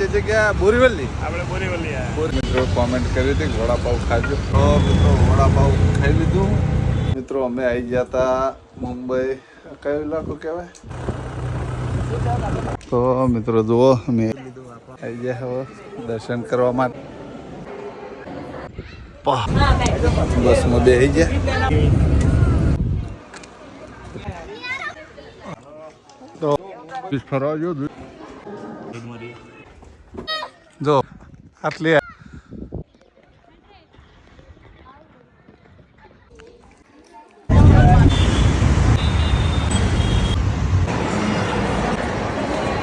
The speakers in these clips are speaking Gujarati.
કઈ જગ્યા બોરીવલી આપણે બોરીવલી મિત્રો કોમેન્ટ કરી હતી વડાપાવ ખાજો તો મિત્રો વડાપાવ ખાઈ લીધું મિત્રો અમે આવી ગયા હતા મુંબઈ કયો ઇલાકો કહેવાય તો મિત્રો જુઓ અમે આવી ગયા હવે દર્શન કરવા માટે બસમાં બેસી ગયા તો ફરવા જો આટલી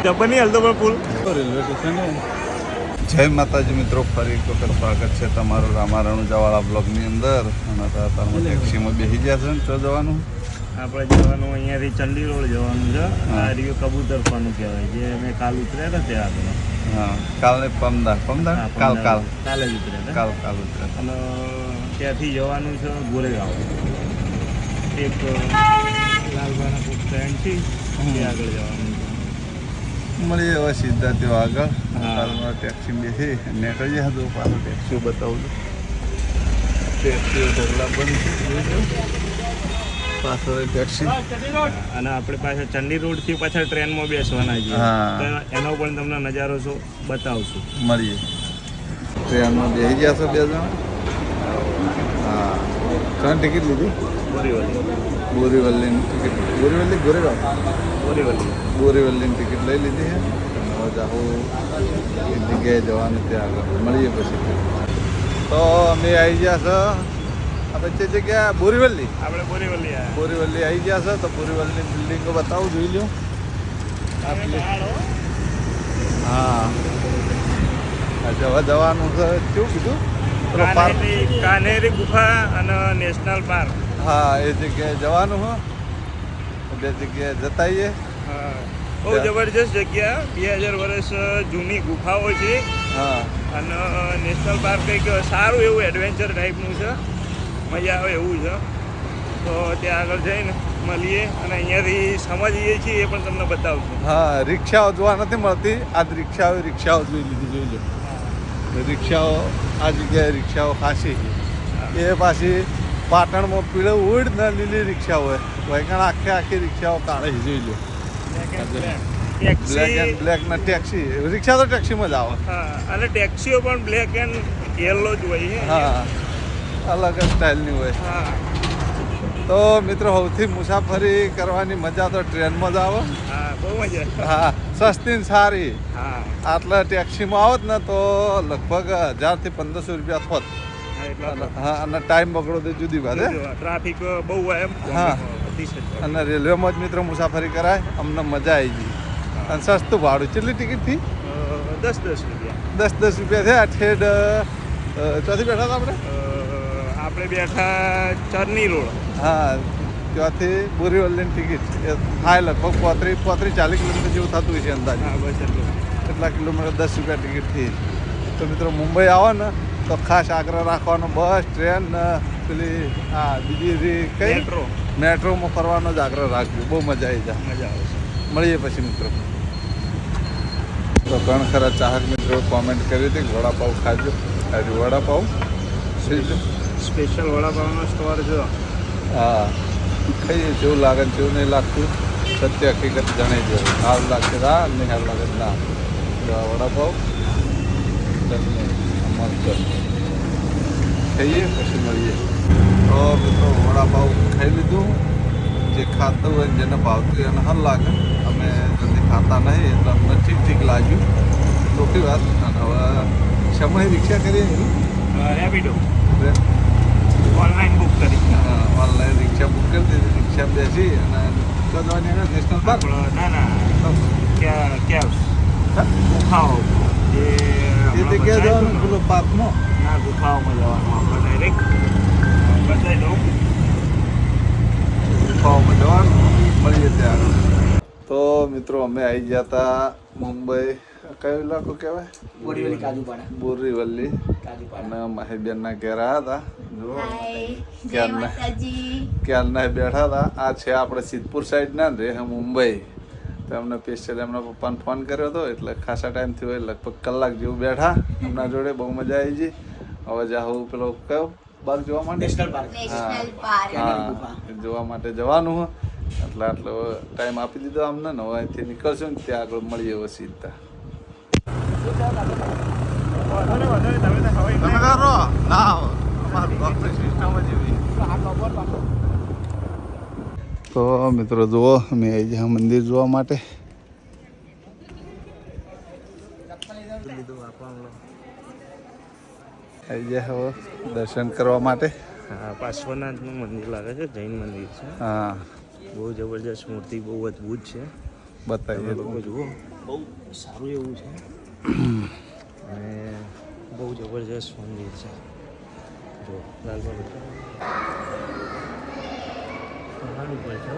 જબરની હલદોબર પુલ રેલવે સ્ટેશન જય માતાજી મિત્રો ફરી એક વખત સ્વાગત છે તમારું રામા રણુજાવાળા બ્લોગની અંદર અને અત્યારમાં ટેક્સીમાં બેસી ગયા છે ને તો જવાનું આપણે જવાનું અહીંયાથી ચંડી રોડ જવાનું છે આ રહ્યું કબૂતર પાનું કહેવાય જે મેં કાલ ઉતર્યા હતા ત્યાં આગળ હા કાલે પમદાર કાલ કાલે જ ઉતર્યા કાલ ઉતર્યા અને ત્યાંથી જવાનું છે ગોરેગાંવ એક લાલબાના કોઈક ટ્રેન છે ત્યાં આગળ જવાનું છે મળીએ હવે સીધા ત્યાં આગળ હાલમાં ટેક્સી બેસી નીકળીએ હતું પાછું ટેક્સી બતાવું છું ટેક્સીઓ ઢગલા બંધ છે પાછળ ટેક્સી અને આપણે પાછળ ચંડી રોડથી પાછળ ટ્રેનમાં બેસવાના છે તો એનો પણ તમને નજારો છો બતાવશું મળીએ ટ્રેનમાં બેસી ગયા છો બે જણા હા ત્રણ ટિકિટ લીધી બોરીવલીની ટિકિટ બોરીવલી ગોરેગાંવ બોરીવલીની ટિકિટ લઈ લીધી છે હવે જાઉં એ જગ્યાએ જવાનું ત્યાં આગળ મળીએ પછી તો અમે આવી ગયા છો આપણે જે જગ્યા બોરીવલી આપણે બોરીવલી આવી ગયા છે તો બોરીવલીની બિલ્ડિંગો બતાવું જોઈ લ્યો હા અચ્છા હવે જવાનું છે કેવું કીધું કાનેરી ગુફા અને નેશનલ પાર્ક હા એ જગ્યાએ જવાનું હો બે જગ્યાએ જતાઈએ બહુ જબરજસ્ત જગ્યા 2000 વર્ષ જૂની ગુફાઓ છે હા અને નેશનલ પાર્ક કંઈક સારું એવું એડવેન્ચર ટાઈપનું છે મજા આવે એવું છે તો ત્યાં આગળ જઈને મળીએ અને અહીંયાથી સમજીએ છીએ એ પણ તમને બતાવશું હા રિક્ષાઓ જોવા નથી મળતી આજ રિક્ષાઓ જોઈ લીધી જોઈ લો રિક્ષાઓ આ જગ્યાએ રિક્ષાઓ ખાસી એ પાછી પાટણમાં પીળે ઉડ ને લીલી રિક્ષા હોય વૈકણ આખી રિક્ષાઓ કાઢે જોઈ લો બ્લેક ને ટેક્સી રિક્ષા તો ટેક્સીમાં જ આવે અને ટેક્સીઓ પણ બ્લેક એન્ડ યેલો જ હોય હા અલગ જ સ્ટાઇલની હોય તો મિત્રો સૌથી મુસાફરી કરવાની મજા તો ટ્રેનમાં જ આવે બહુ મજા હા સસ્તી ને સારી આટલા ટેક્સીમાં આવત ને તો લગભગ 1000 થી 1500 રૂપિયા થોત હા અને ટાઈમ બગડો તો જુદી વાત ટ્રાફિક બહુ હોય એમ હા અને રેલવેમાં જ મિત્રો મુસાફરી કરાય અમને મજા આવી ગઈ અને સસ્તું ભાડું કેટલી ટિકિટ થી 10 રૂપિયા 10 રૂપિયા થયા ઠેડ ચોથી બેઠા હતા આપણે બેઠા ચરની રોડ હા ત્યાંથી બોરીવલીની ટિકિટ એ થાય લગભગ 35-40 કિલોમીટર જેવું થતું હોય છે અંદાજે બસ એટલા કિલોમીટર 10 રૂપિયા ટિકિટ થઈ તો મિત્રો મુંબઈ આવો ને તો ખાસ આગ્રહ રાખવાનો બસ ટ્રેન પેલી હા બીજી કઈ મેટ્રોમાં ફરવાનો જ આગ્રહ રાખજો બહુ મજા આવી જાય મજા આવે મળીએ પછી મિત્રો તો ઘણા ખરા ચાહક મિત્રો કોમેન્ટ કરી હતી વડાપાવ ખાજો આજે વડાપાવ સ્પેશિયલ વડાપાવનો સ્ટોર જો હા ખાઈએ જેવું લાગે ને જેવું નહીં લાગતું સત્ય હકીકત જણાઈ જાય સારું લાગશે હા નહીં સારું લાગે ના વડાપાવ ખાઈએ પછી મળીએ તો મિત્રો વડાપાવ ખાઈ લીધું જે ખાતું હોય જેને ભાવતું એને સારું લાગે અમે જલ્દી ખાતા નહીં એટલે અમને ઠીક લાગ્યું ખોટી વાત અને હવે સમય રિક્ષા કરીએ રેપિડો ઓનલાઈન બુક કરી ઓનલાઈન રિક્ષા બુક કરી દીધી રિક્ષા બેસી અને જવાની નેશનલ પાર્ક ના કેબ્સ ગુફાઓ એ જગ્યાએ જવાનું પેલો પાર્કમાં ના ગુફાઓમાં જવાનું આપણે ડાયરેક્ટ બતાવી દઉં ગુફાઓમાં જવાનું મળીએ ત્યાં તો મિત્રો અમે આવી ગયા હતા મુંબઈ કયો ઇલાકો કહેવાય બોરીવલી અને માહી બેનના ઘેર હતા જો ક્યારના બેઠા હતા આ છે આપણે સિદ્ધપુર સાઈડ ના રે મુંબઈ તો એમને સ્પેશિયલ એમના પપ્પાને ફોન કર્યો હતો એટલે ખાસા ટાઈમથી હોય લગભગ કલાક જેવું બેઠા એમના જોડે બહુ મજા આવી ગઈ. હવે જાહું પેલો કયો બાગ જોવા માટે હા જોવા માટે જવાનું હોય એટલે આટલો ટાઈમ આપી દીધો અમને ને હવે અહીંથી નીકળશું ને ત્યાં આગળ મળીએ હવે સીધા. તમે કરો ના તો મિત્રો જુઓ અમે આવી ગયા મંદિર જોવા માટે. આવી ગયા હવે દર્શન કરવા માટે. હા પાર્શ્વનાથનું મંદિર લાગે છે, જૈન મંદિર છે. હા બહુ જબરજસ્ત મૂર્તિ, બહુ અદભુત છે. બતાવીએ લોકો જુઓ, બહુ સારું એવું છે અને બહુ જબરજસ્ત મંદિર છે. જો લાલબાગ પહાડ ઉપર છે.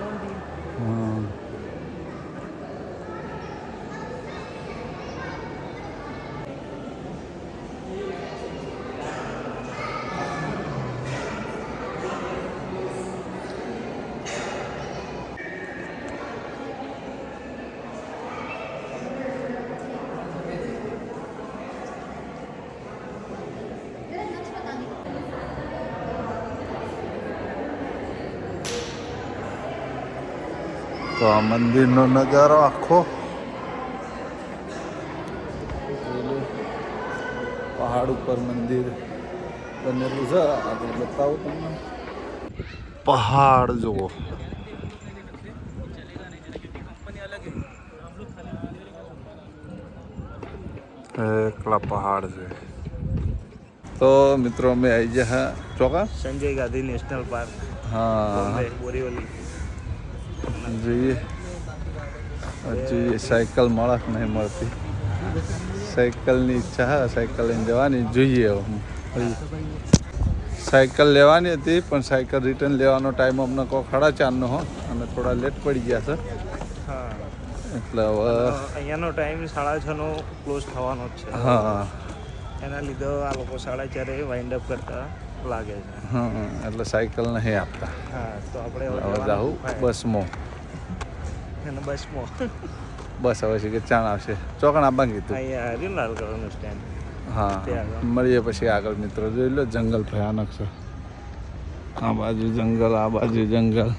તો આ મંદિરનો નજારો આખો પહાડ ઉપર મંદિર બનેલું છે. આગળ બતાવું તમને. પહાડ જુઓ, એકલા પહાડ છે. તો મિત્રો અમે આવી ગયા ચોકા સંજય ગાંધી નેશનલ પાર્ક. હા બોરીવલી જોઈએ જોઈએ સાયકલ મળે કે નહીં મળતી. સાયકલની ઈચ્છા હા, સાયકલ લઈને જવાની જોઈએ. સાયકલ લેવાની હતી પણ સાયકલ રિટર્ન લેવાનો ટાઈમ અમને કોઈ 4:30નો હો અને થોડા લેટ પડી ગયા છે. હા એટલે હવે અહીંયાનો ટાઈમ 6:30નો ક્લોઝ થવાનો જ છે. હા એના લીધે આ લોકો 4:30 વાઇન્ડ અપ કરતા લાગે છે. હા એટલે સાયકલ નહીં આપતા. હા તો આપણે હવે જાઉં બસમાં. અને બસમાં બસ હવે છે કે ચાણ આવશે ચોકણ આપવા કીધું. અહીંયા હર્યું લાલ કલરનું સ્ટેન્ડ. હા મળીએ પછી આગળ મિત્રો. જોઈ લો જંગલ ભયાનક છે. આ બાજુ જંગલ, આ બાજુ જંગલ.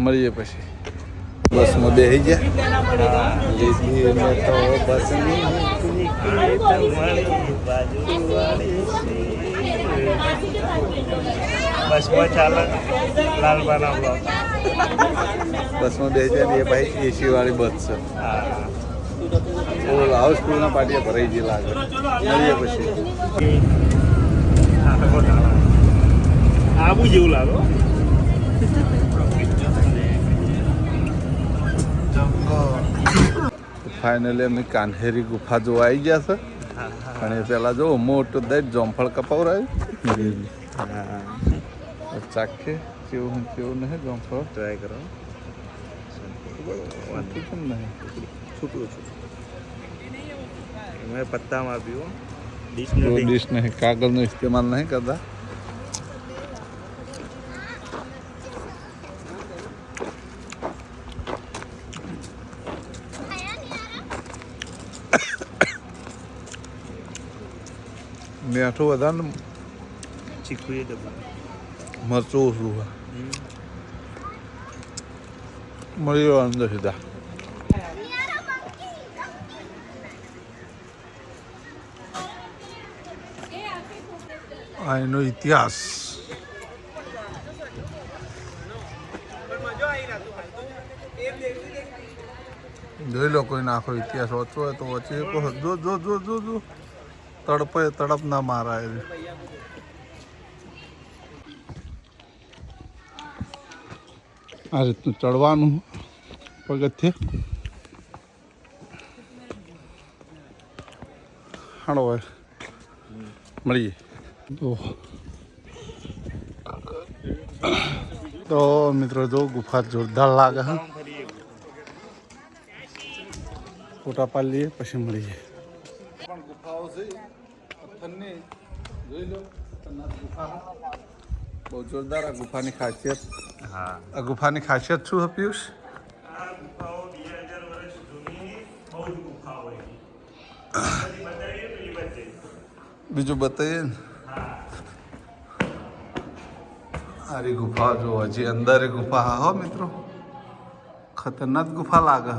મળીએ પછી. બસમાં બેસી ગયા. લીધી મેં તો બસની બસમાં ચાલે લાલબાના બ્લોક. બસમાં બેસી જાય ને એ ભાઈ એસી વાળી બસ છે. ઓલા હાઉસફુલના પાટિયા ભરાઈ ગઈ લાગે. મળીએ પછી. આબુ જેવું લાગો. ફાઇનલી અમે કાન્હેરી ગુફા જોવા આવી ગયા છે. પણ એ પેલા જો મોટું દઈ જોમફળ કપાવરાયું. ચાખે કેવું કેવું નહીં જોમફળ. ટ્રાય કરો. કેમ નહીં છૂટું છું મેં પત્તામાં આપ્યું. ડીશ નહીં, કાગળનો ઇસ્તેમાલ નહીં કરતા. મીઠું વધારે ચીખું એ ડબ્બું મરચું ઓછું હોય. મળી ગયો અંદર સીધા. આ એનો ઇતિહાસ. જોઈ લો કોઈને આખો ઇતિહાસ વાંચવો હોય તો વાંચી શકો. જો જો જો જો જો તડપે તડપ ના મારાય. આ રીતનું ચડવાનું પગથિયે. હાલો હોય મળીએ. તો મિત્રો જો ગુફા જોરદાર લાગે છે. ફોટા પાડી લઈએ પછી મળીએ. પણ ગુફાઓ છે પથ્થરની. જોઈ લો ગુફા બહુ જોરદાર. આ ગુફાની ખાસિયત. હા આ ગુફાની ખાસિયત શું છે પિયુષ? બીજું બતાવીએ ને. આરી ગુફા જો હજી અંદર ગુફા હો મિત્રો, ખતરનાક ગુફા લાગે.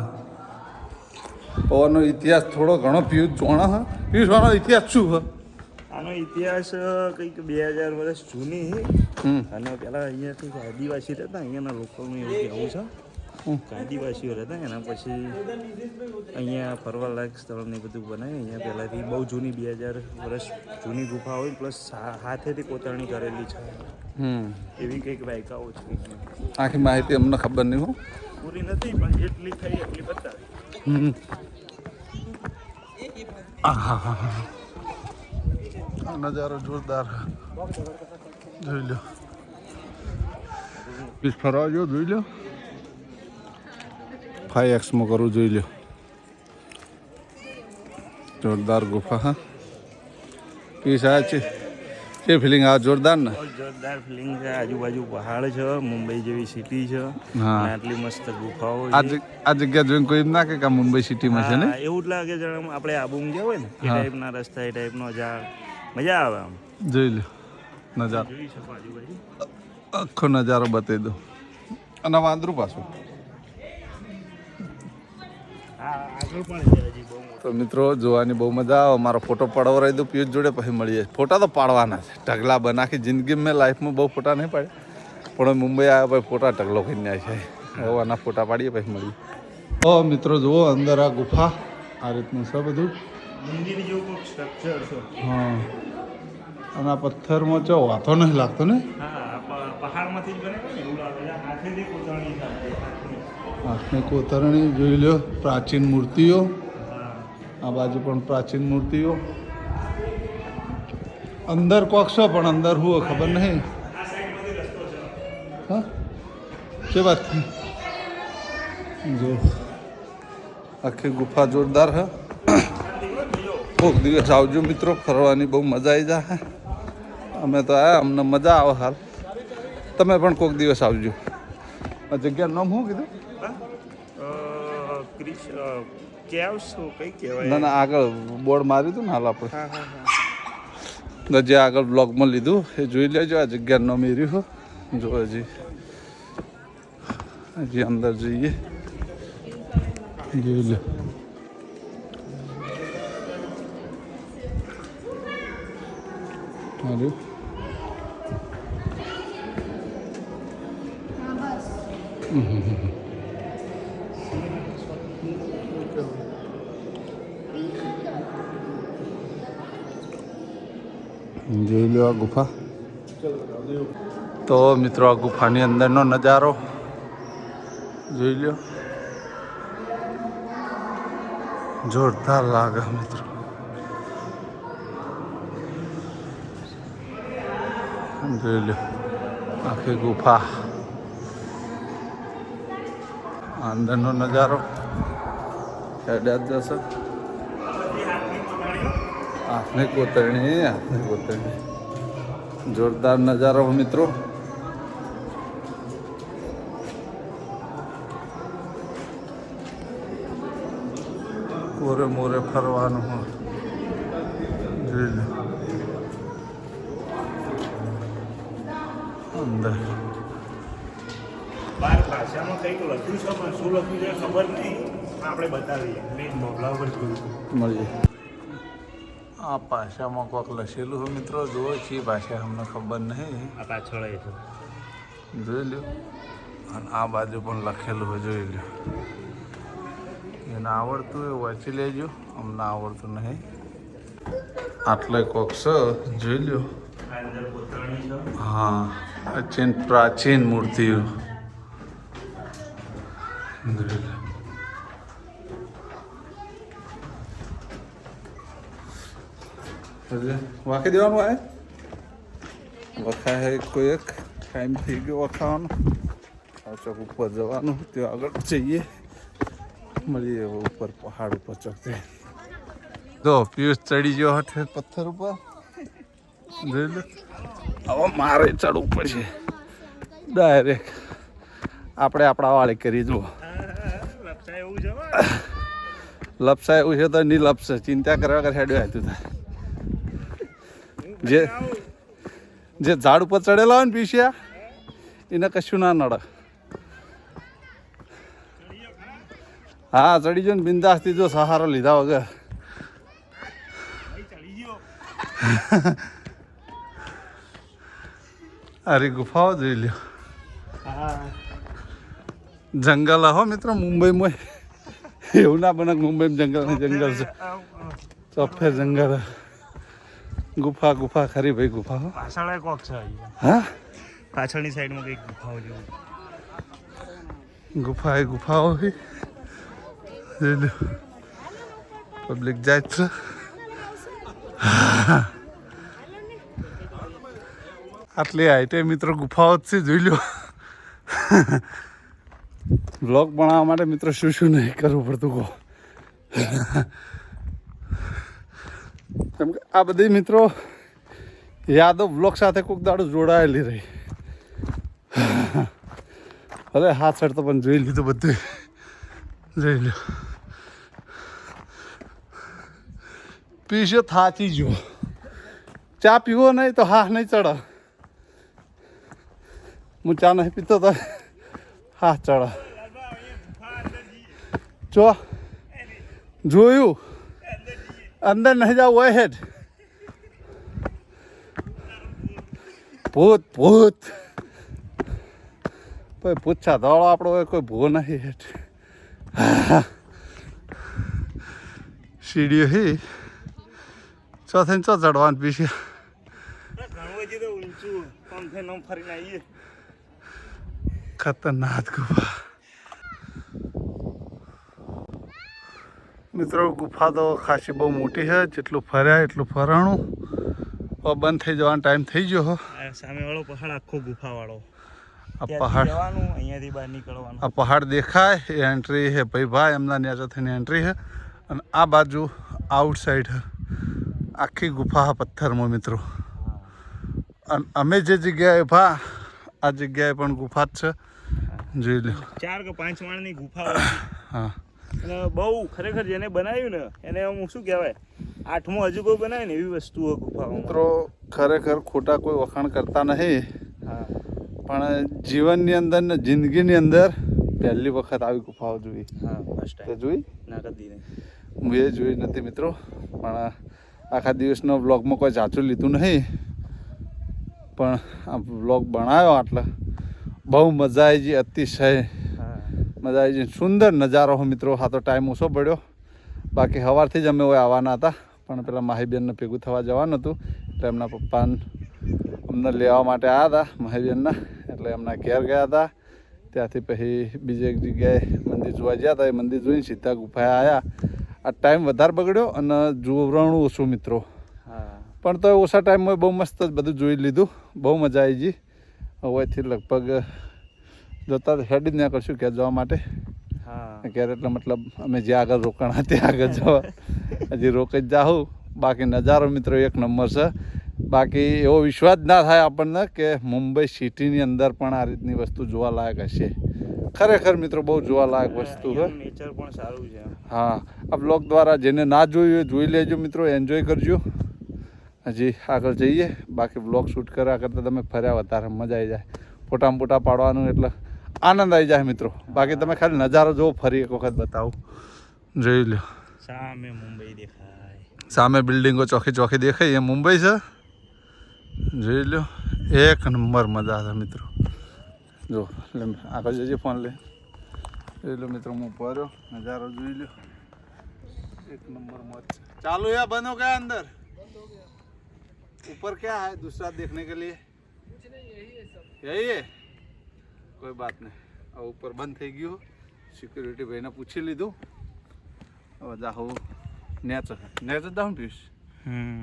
પવનનો ઇતિહાસ થોડો ઘણો પિયુષ જોણા હા. પિયુષનો ઇતિહાસ શું હ? આનો ઇતિહાસ કંઈક 2000 વર્ષ જૂની અને પેલા અહીંયા કંઈક આદિવાસી રહેતા, અહીંયાના લોકોનું એવું કહેવું છે કે આદિવાસીઓ રહેતા. એના પછી અહીંયા ફરવાલાયક સ્થળ ને બધું બનાવ્યું. અહીંયા પહેલાંથી બહુ જૂની 2000 વર્ષ જૂની ગુફા હોય, પ્લસ હાથેથી કોતરણી કરેલી છે એવી કંઈક વાયકાઓ છે. આખી માહિતી અમને ખબર નહીં હો, પૂરી નથી પણ જેટલી થઈ એટલી બતાવી. નજારો જોરદાર જોઈ લો. પીસ ફરવા જો જોઈ લો. 5x કરવું જોઈ લો. જોરદાર ગુફા હા. પીસ આ છે એ ફિલિંગ આ જોરદાર ને, જોરદાર ફિલિંગ છે. આજુબાજુ પહાડ છે, મુંબઈ જેવી સિટી છે, આટલી મસ્ત ગુફાઓ. આ જગ્યા જોઈને કોઈ એમ ના કે મુંબઈ સિટીમાં છે ને, એવું જ લાગે છે આપણે આબુમાં ગયા હોય ને એ ટાઈપના રસ્તા, એ ટાઈપનો ઝાડ, મજા આવે આમ. જોઈ લો નજારો, જોઈ શકો આજુબાજુ આખો નજારો બતાવી દો. અને વાંદરું પાછું આગળ પણ છે હજી બહુ. તો મિત્રો જોવાની બહુ મજા આવે. મારો ફોટો પાડવા દો પિયુષ જોડે, પછી મળીએ. ફોટા તો પાડવાના છે, ઢગલા બનાખી જિંદગી મેં લાઈફમાં બહુ ફોટા નહીં પાડે, પણ મુંબઈ આવ્યા પછી ફોટા ઢગલો કરીને આવે છે. હવે આના ફોટા પાડીએ પછી મળીએ. ઓ મિત્રો જુઓ અંદર આ ગુફા આ રીતનું છે બધું, મંદિર જેવું કોઈ સ્ટ્રક્ચર છે. હા અને આ પથ્થરમાં ચો વાતો નહીં લાગતો ને, હા પહાડમાંથી જ બને ને એવું લાગે છે. હાથેથી કોતરણી થાય. હાથની કોતરણી જોઈ લો. પ્રાચીન મૂર્તિઓ, આ બાજુ પણ પ્રાચીન મૂર્તિઓ. અંદર કોક છે પણ અંદર હું ખબર નહીં. હા કે વાત જો આખી ગુફા જોરદાર હે. કોક દિવસ આવજો મિત્રો, ફરવાની બહુ મજા આવી જાય. અમે તો આયા, અમને મજા આવે. હાલ તમે પણ કોક દિવસ આવજો. આ જગ્યાનું નામ શું કીધું? કેવ્સ કઈ કહેવાય? ના ના આગળ બોર્ડ માર્યું હતું ને હાલ આપણે જે આગળ બ્લોગમાં લીધું એ જોઈ લેજો. આ જગ્યાનું નામ એ રહ્યું જો. હજી અંદર જઈએ જોઈ લો. હારું જોઈ લો આ ગુફા. તો મિત્રો આ ગુફાની અંદરનો નજારો જોઈ લો, જોરદાર લાગે મિત્રો. જોઈ લો આખી ગુફા, અંદરનો નજારો હેડા જશે. હાથની કોતરણી જોરદાર નજારો મિત્રો. કોરે મોરે ફરવાનું જોઈ લો. અંદર બાર ભાષામાં કંઈક લખ્યું છે પણ શું લખ્યું છે ખબર નહીં, આપણે બતાવીએ. મેં મોકલા ઉપર જોયું મળીએ. આ ભાષામાં કોઈક લખેલું હોય મિત્રો, જુઓ છીએ ભાષા અમને ખબર નહીં. આ પાછળ એ છે જોઈ લો. અને આ બાજુ પણ લખેલું હોય જોઈ લો. એને આવડતું હોય વાંચી લેજો, અમને આવડતું નહીં. આટલે કોક છે જોઈ લો. અંદર કોતરણી છે. હા પ્રાચીન મૂર્તિઓ જોઈ લો. વાંકી દેવાનું આ વખાય કોઈ એક ટાઈમ થઈ ગયો વખાવાનો. ચોક ઉપર જવાનું, ત્યાં આગળ જઈએ મળીએ ઉપર પહાડ ઉપર ચડતે. જો પિયુષ ચડી ગયો હઠે પથ્થર ઉપર જોઈ લો. હવે મારે ચડવું પડશે ડાયરેક્ટ. આપણે આપણા વાળી કરી જુઓ. લપસાય એવું છે તો નહીં લપસે, ચિંતા કરવા વગર હેડ્યો હતું થાય. જે ઝાડ ઉપર ચડેલા હોય ને પીસ્યા એને કશું ના નડે. હા ચડી ગયો ને બિંદાસથી જો સહારો લીધા વગર. અરે ગુફાઓ જોઈ લ્યો. જંગલ હો મિત્રો મુંબઈમાં એવું ના બને મુંબઈમાં જંગલ ને જંગલ છે, ચોફે જંગલ. ગુફા ગુફા ખરી ભાઈ ગુફા હો. પાછળ કોક છે. હા પાછળની સાઈડમાં કંઈક ગુફાઓ જેવું. ગુફા એ ગુફાઓ છે. પબ્લિક જાય છે. આટલી હાઈટે મિત્રો ગુફાઓ જ છે, જોઈ લો. બ્લોગ બનાવવા માટે મિત્રો શું શું નહીં કરવું પડતું કહો. કેમ કે આ બધી મિત્રો યાદો બ્લોગ સાથે કોઈક દાડું જોડાયેલી રહી. ભલે હાથ ચડતો પણ જોઈ લીધું બધું, જોઈ લો. પીશો થાચી જો, ચા પીવો નહીં તો હાથ નહીં ચડે. હું ચા નહીં પીતો તો હાથ ચડે. જો જોયું અંદર નહીં જાવ હોય હેડ. ભૂત ભૂત કોઈ પૂછા દોડો આપણો હોય, કોઈ ભૂ નહીં હેઠ. સીડીઓ હી ચો થઈને ચો ચડવાનું પીછે. ખતરનાક ગુફા મિત્રો. ગુફા તો ખાસી બહુ મોટી છે, જેટલું ફર્યા એટલું ફરાણું. બંધ થઈ જવાનો ટાઈમ થઈ ગયો હો. સામે વાળો પહાડ આખો ગુફા વાળો. આ પહાડ અહીંયાથી બહાર નીકળવાનું. આ પહાડ દેખાય એ એન્ટ્રી છે ભાઈ એમના ન્યાચો થઈને એન્ટ્રી છે. અને આ બાજુ આઉટ સાઈડ આખી ગુફા પથ્થરમાં મિત્રો. અને અમે જે જગ્યાએ આ જગ્યાએ પણ ગુફા જ છે, જોઈ લો. 4 કે 5 માળની ગુફા. હા અને બહુ ખરેખર જેને બનાવ્યું ને એને હું શું કહેવાય, 8મો હજુ કોઈ બનાવે ને એવી વસ્તુઓ ગુફા. મિત્રો ખરેખર ખોટા કોઈ વખાણ કરતા નહીં, પણ જીવનની અંદર ને જિંદગીની અંદર પહેલી વખત આવી ગુફાઓ જોઈ. તે જોઈ ના કદી નહીં. હું એ જોઈ નથી મિત્રો, પણ આખા દિવસનો વ્લોગમાં કોઈ જાચું લીધું નહીં. પણ આ વ્લોગ બનાવ્યો એટલે બહુ મજા આવી ગઈ, અતિશય મજા આવી ગઈ. સુંદર નજારો હો મિત્રો. હા તો ટાઈમ ઓછો પડ્યો, બાકી સવારથી જ અમે હોય આવવાના હતા, પણ પેલા માહીબેનને ભેગું થવા જવાનું હતું એટલે એમના પપ્પાને અમને લેવા માટે આવ્યા હતા માહીબેનના, એટલે એમના ઘેર ગયા હતા. ત્યાંથી પછી બીજી એક જગ્યાએ મંદિર જોવા ગયા હતા. એ મંદિર જોઈને સીધા ગુફાએ આવ્યા. આ ટાઈમ વધારે બગડ્યો અને જોવરાણું ઓછું મિત્રો, પણ તો ઓછા ટાઈમમાં બહુ મસ્ત જ બધું જોઈ લીધું. બહુ મજા આવી ગઈ. હવેથી લગભગ જતા હેડી જ ના કરશું ઘેર જવા માટે. ઘેર એટલે મતલબ અમે જ્યાં આગળ રોકાણા ત્યાં આગળ જવા હજી રોકાઈ જ જાઉં. બાકી નજારો મિત્રો એક નંબર છે. બાકી એવો વિશ્વાસ ના થાય આપણને કે મુંબઈ સિટીની અંદર પણ આ રીતની વસ્તુ જોવાલાયક હશે. ખરેખર મિત્રો બહુ જોવાલાયક વસ્તુ છે. નેચર પણ સારું છે. હા, આ બ્લોગ દ્વારા જેને ના જોયું જોઈ લેજો મિત્રો, એન્જોય કરજો. હજી આગળ જઈએ. બાકી બ્લોગ શૂટ કર્યા કરતાં તમે ફર્યા વધારે મજા આવી જાય. ફોટા મોટા પાડવાનું એટલે આનંદ આવી જાય મિત્રો. બાકી તમે ખાલી નજારો જોવો, ફરી એક વખત બતાવું. જોઈ લો સામે મુંબઈ દેખાય, સામે બિલ્ડિંગો ચોખી ચોખી દેખાય, એ મુંબઈ છે. જોઈ લો એક નંબર મજા છે મિત્રો. જો આગળ જજે ફોન લે. જોઈ લો મિત્રો હું પર્યો, નજારો જોઈ લો એક નંબર મોજ. ચાલુ या बंद हो गया अंदर? ऊपर क्या है दूसरा देखने के लिए? कुछ नहीं, यही है कोई बात नहीं. अब ऊपर बंद થઈ ગયું. સિક્યુરિટી ભાઈને પૂછી લીધું. હવે જાઉં નેચર જાઉં પીશ.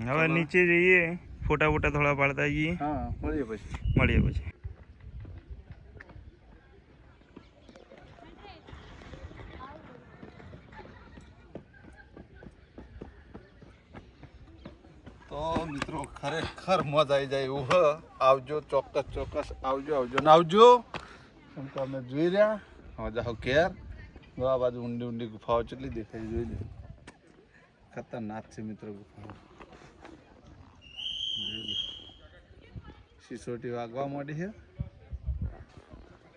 હવે નીચે જઈએ, ફોટા ફોટા થોડા પાડતા જઈએ. હા મળીએ પછી. તો મિત્રો ખરેખર મજા આવી જાય એવું હ. આવજો, ચોક્કસ આવજો ને આવજો. કેમ કે અમે જોઈ રહ્યા. હવે જાઓ કેર. આ બાજુ ઊંડી ગુફાઓ કેટલી દેખાય જોઈ લે. ખતરનાક છે મિત્રો. સિસોટી વાગવા માંડી છે.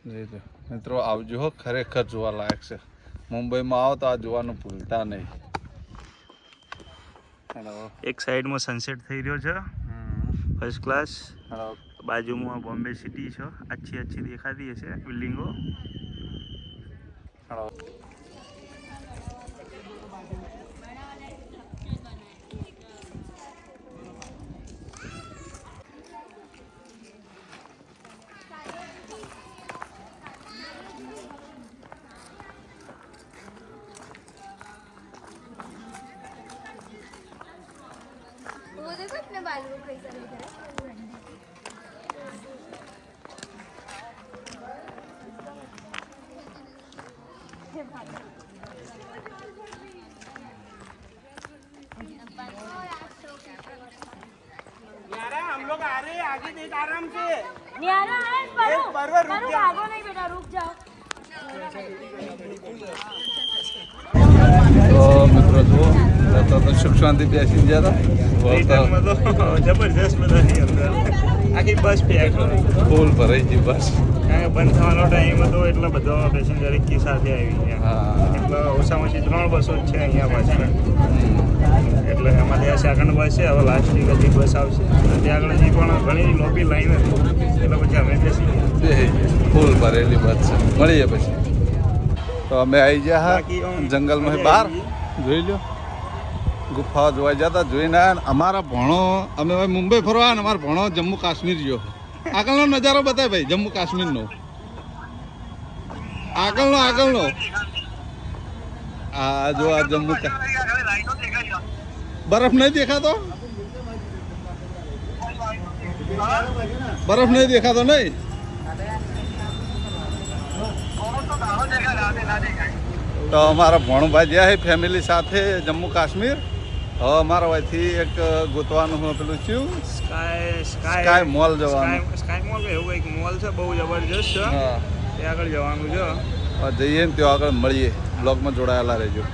જોઈ લો મિત્રો, આવજો હો, ખરેખર જોવા લાયક છે. મુંબઈમાં આવો તો આ જોવાનું ભૂલતા નહીં. એક સાઈડમાં સનસેટ થઈ રહ્યો છે ફર્સ્ટ ક્લાસ. બાજુમાં બોમ્બે સિટી છે, अच्छी દેખાતી હશે બિલ્ડિંગો. वो देखो अपने बालों को कैसा लग रहा है. हम लोग आ रहे हैं, आगे देख आराम से. नियारा है परवर रुक जा. भागो नहीं बेटा, रुक जाओ. તો મિત્રો જુઓ, તો સુખ શાંતિ બેસી ગયા રિટર્નમાં તો જબરજસ્ત બધા અહીં અંદર આખી બસ પેક ફૂલ ભરાઈ ગઈ બસ. કારણ કે બંધ થવાનો ટાઈમ હતો એટલો બધો પેસેન્જર એકી સાથે આવી ગયા. હા. એટલે ઓછામાં ઓછી 3 બસો જ છે અહીંયા પાછળ. એટલે એમાંથી આ સેકન્ડ બસ છે. હવે લાસ્ટ હજી બસ આવશે. અને ત્યાં આગળ હજી પણ ઘણી લોબી લાઈન હતી, એટલે પછી અમે બેસી ગયા. ફૂલ ભરેલી બસ છે. મળીએ પછી. તો અમે આવી ગયા હા જંગલમાં બહાર. જોઈ લો, ગુફાઓ જોવા જતા જોઈને અમારા ભણો, અમે હવે મુંબઈ ફરવા ને અમારો ભણો જમ્મુ કાશ્મીર ગયો. આગળનો નજારો બતાય ભાઈ, જમ્મુ કાશ્મીરનો આગળનો. આ જો આ જમ્મુ બરફ નહીં દેખાતો, બરફ નહીં દેખાતો નહીં. તો અમારા ભણભાઈ જ્યાં છે ફેમિલી સાથે જમ્મુ કાશ્મીર. હવે અમારા અહીંથી એક ગોતવાનું પેલું થયું સ્કાય મોલ જવાનું. સ્કાય મોલ એવું એક મોલ છે, બહુ જબરજસ્ત છે. હા, ત્યાં આગળ જવાનું છે. જઈએ ને ત્યાં આગળ મળીએ. બ્લોગમાં જોડાયેલા રહેજો.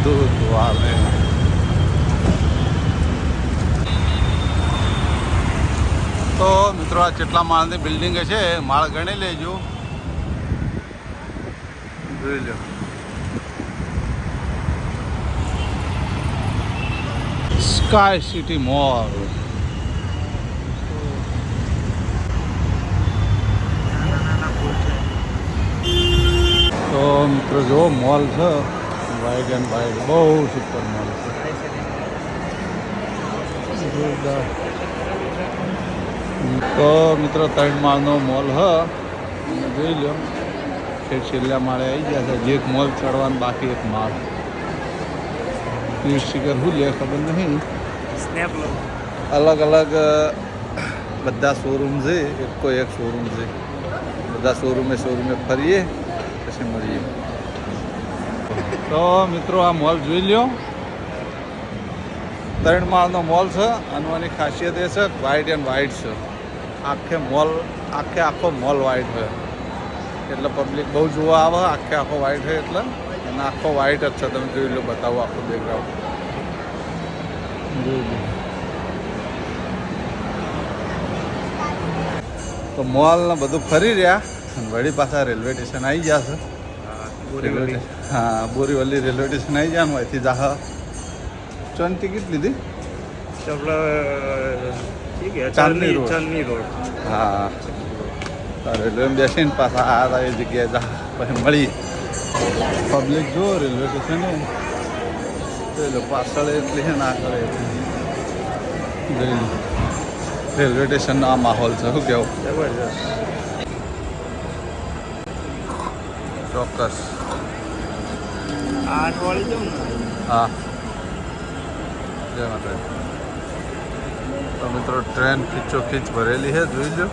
દૂધ વાલે તો મિત્રો, આ કેટલા માળની બિલ્ડિંગ છે, માળ ગણી લેજો. જોઈ લો, સ્કાય સિટી મોલ. તો મિત્રો જો મોલ છે, વાઇડ એન્ડ વાઇડ, બહુ સુપર મોલ છે. જોરદાર. તો મિત્રો 3 માળનો મોલ હ. જોઈ લો, છેલ્લા માળે આવી ગયા છે. જે એક મોલ ચડવાનું બાકી, એક માળ. સ્ટીકર શું લે ખબર નહીં. સ્નેપ લો. અલગ અલગ બધા શોરૂમ છે, એકો એક શોરૂમ છે. બધા શોરૂમે ફરીએ પછી મળીએ. તો મિત્રો આ મોલ જોઈ લ્યો, 3 માળનો મોલ છે. આની ખાસિયત એ છે વ્હાઇટ એન્ડ વ્હાઇટ છે. આખો મોલ વ્હાઇટ છે, એટલે પબ્લિક બહુ જોવા આવે. આખો વ્હાઇટ છે એટલે, અને આખો વ્હાઇટ જ છે. તમે જોઈ લો, બતાવો આખું બેકગ્રાઉન્ડ. તો મોલ ને બધું ફરી રહ્યા અને વળી પાછા રેલવે સ્ટેશન આવી જશે. હા, બોરીવલી રેલવે સ્ટેશન આવી જવાનું. અહીંથી જાહ ટ્રેન ટિકિટ લીધી ચાંદની રોડ. હા, રેલવેમાં બેસીને પાછા આ એ જગ્યાએ જા પછી મળી. પબ્લિક જો રેલવે સ્ટેશને પાછળ એટલી છે ને આગળ એટલી. રેલવે સ્ટેશનનો આ માહોલ છે. શું કહેવું? જબરજસ્ત. ચોક્કસ. 8 વાળી જાઉં ને. હા, જય માતા. તો મિત્રો ટ્રેન ખીચો ખીચ ભરેલી છે, જોઈ લો.